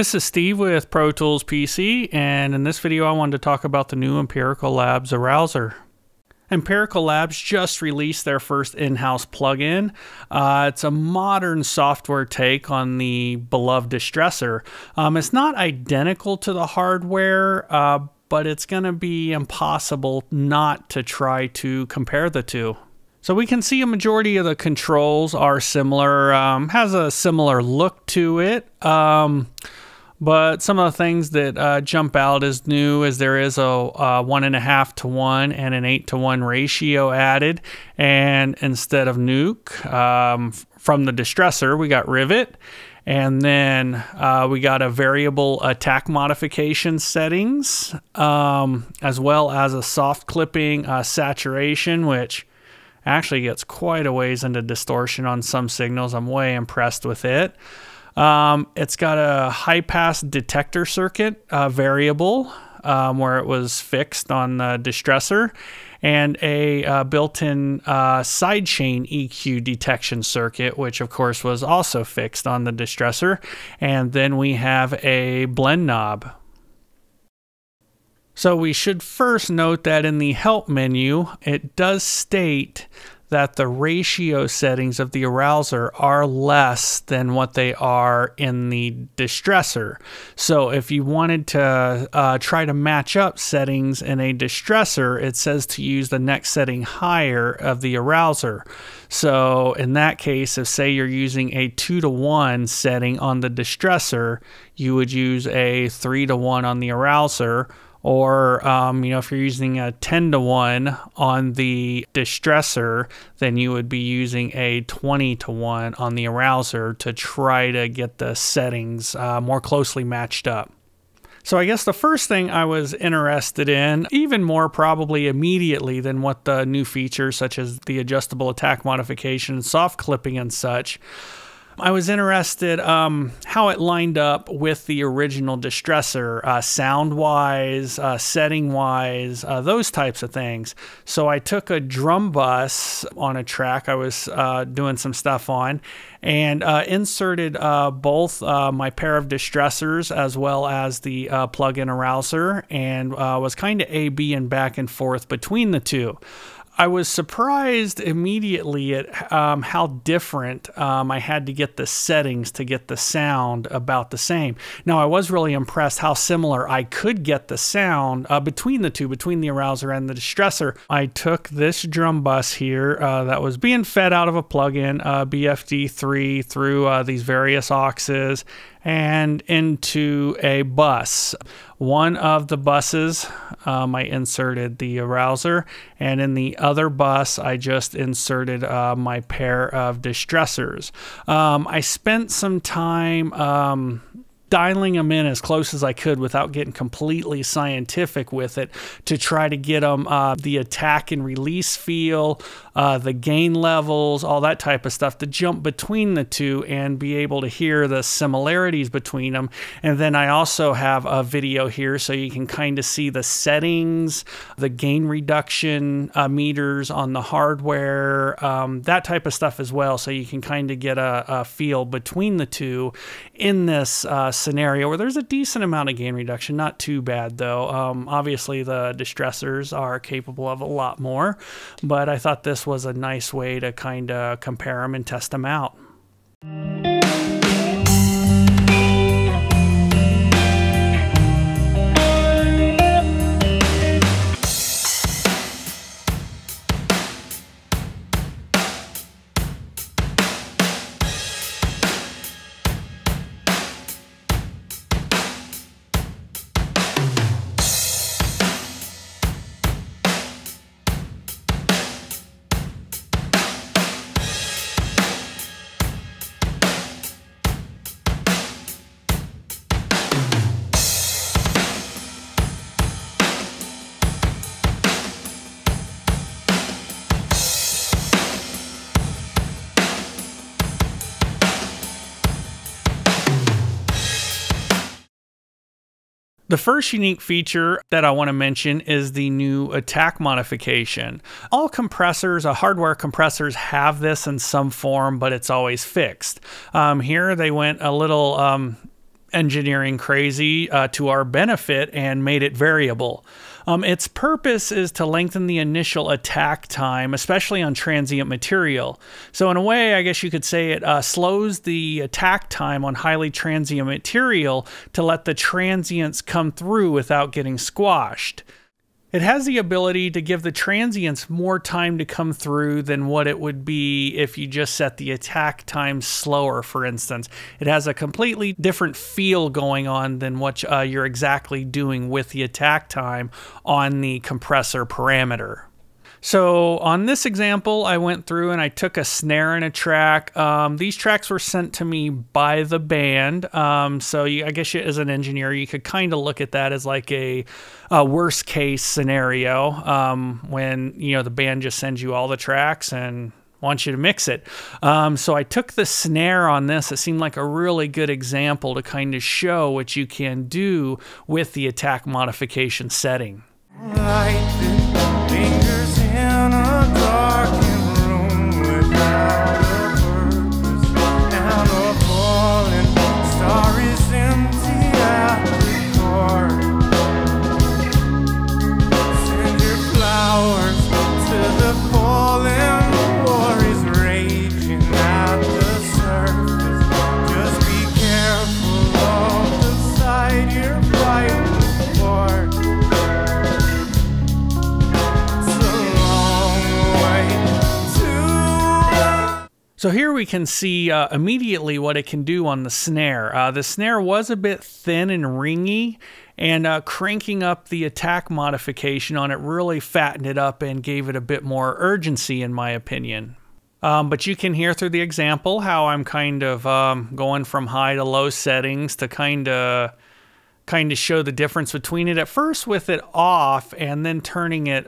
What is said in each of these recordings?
This is Steve with Pro Tools PC, and in this video I wanted to talk about the new Empirical Labs Arousor. Empirical Labs just released their first in-house plugin. It's a modern software take on the beloved Distressor. It's not identical to the hardware, but it's going to be impossible not to try to compare the two. So we can see a majority of the controls are similar, has a similar look to it. But some of the things that jump out as new is there is a 1.5 to 1 and an 8 to 1 ratio added. And instead of nuke, from the Distressor, we got rivet. And then we got a variable attack modification settings, as well as a soft clipping saturation, which actually gets quite a ways into distortion on some signals. I'm way impressed with it. It's got a high pass detector circuit variable where it was fixed on the Distressor, and a built-in sidechain EQ detection circuit, which of course was also fixed on the Distressor. And then we have a blend knob. So we should first note that in the help menu, it does state that the ratio settings of the Arousor are less than what they are in the Distressor. So if you wanted to try to match up settings in a Distressor, it says to use the next setting higher of the Arousor. So in that case, if say you're using a 2 to 1 setting on the Distressor, you would use a 3 to 1 on the Arousor. Or, if you're using a 10 to 1 on the Distressor, then you would be using a 20 to 1 on the Arousor to try to get the settings more closely matched up. So I guess the first thing I was interested in, even more probably immediately than what the new features such as the adjustable attack modification, soft clipping and such, I was interested how it lined up with the original Distressor, sound-wise, setting-wise, those types of things. So I took a drum bus on a track I was doing some stuff on, and inserted both my pair of Distressors as well as the plug-in Arousor, and was kind of A-B and back and forth between the two. I was surprised immediately at how different I had to get the settings to get the sound about the same. Now, I was really impressed how similar I could get the sound between the two, between the Arousor and the Distressor. I took this drum bus here that was being fed out of a plug-in BFD3 through these various auxes and into a bus. One of the buses, I inserted the Arousor, and in the other bus, I just inserted my pair of Distressors. I spent some time dialing them in as close as I could without getting completely scientific with it to try to get them the attack and release feel, the gain levels, all that type of stuff, to jump between the two and be able to hear the similarities between them. And then I also have a video here so you can kind of see the settings, the gain reduction meters on the hardware, that type of stuff as well, so you can kind of get a feel between the two in this scenario where there's a decent amount of gain reduction. Not too bad though. Obviously the Distressors are capable of a lot more, but I thought this was a nice way to kind of compare them and test them out. The first unique feature that I want to mention is the new attack modification. All compressors, hardware compressors, have this in some form, but it's always fixed. Here they went a little engineering crazy to our benefit and made it variable. Its purpose is to lengthen the initial attack time, especially on transient material. So in a way, I guess you could say it slows the attack time on highly transient material to let the transients come through without getting squashed. It has the ability to give the transients more time to come through than what it would be if you just set the attack time slower, for instance. It has a completely different feel going on than what you're exactly doing with the attack time on the compressor parameter. So on this example, I went through and I took a snare and a track. These tracks were sent to me by the band. So I guess as an engineer, you could kind of look at that as like a worst case scenario when, you know, the band just sends you all the tracks and wants you to mix it. So I took the snare on this. It seemed like a really good example to kind of show what you can do with the attack modification setting. Lingers in a darkened room without a purpose, and a falling star is empty at the core. Send your flowers to the fallen, war is raging at the surface. Just be careful of the side you're fighting for. So here we can see immediately what it can do on the snare. The snare was a bit thin and ringy, and cranking up the attack modification on it really fattened it up and gave it a bit more urgency, in my opinion. But you can hear through the example how I'm kind of going from high to low settings to kind of show the difference between it. At first with it off and then turning it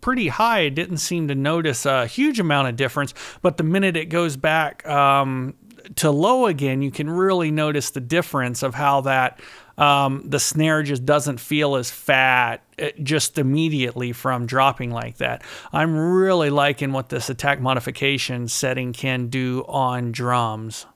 pretty high, I didn't seem to notice a huge amount of difference, but the minute it goes back to low again, you can really notice the difference of how that the snare just doesn't feel as fat just immediately from dropping like that. I'm really liking what this attack modification setting can do on drums.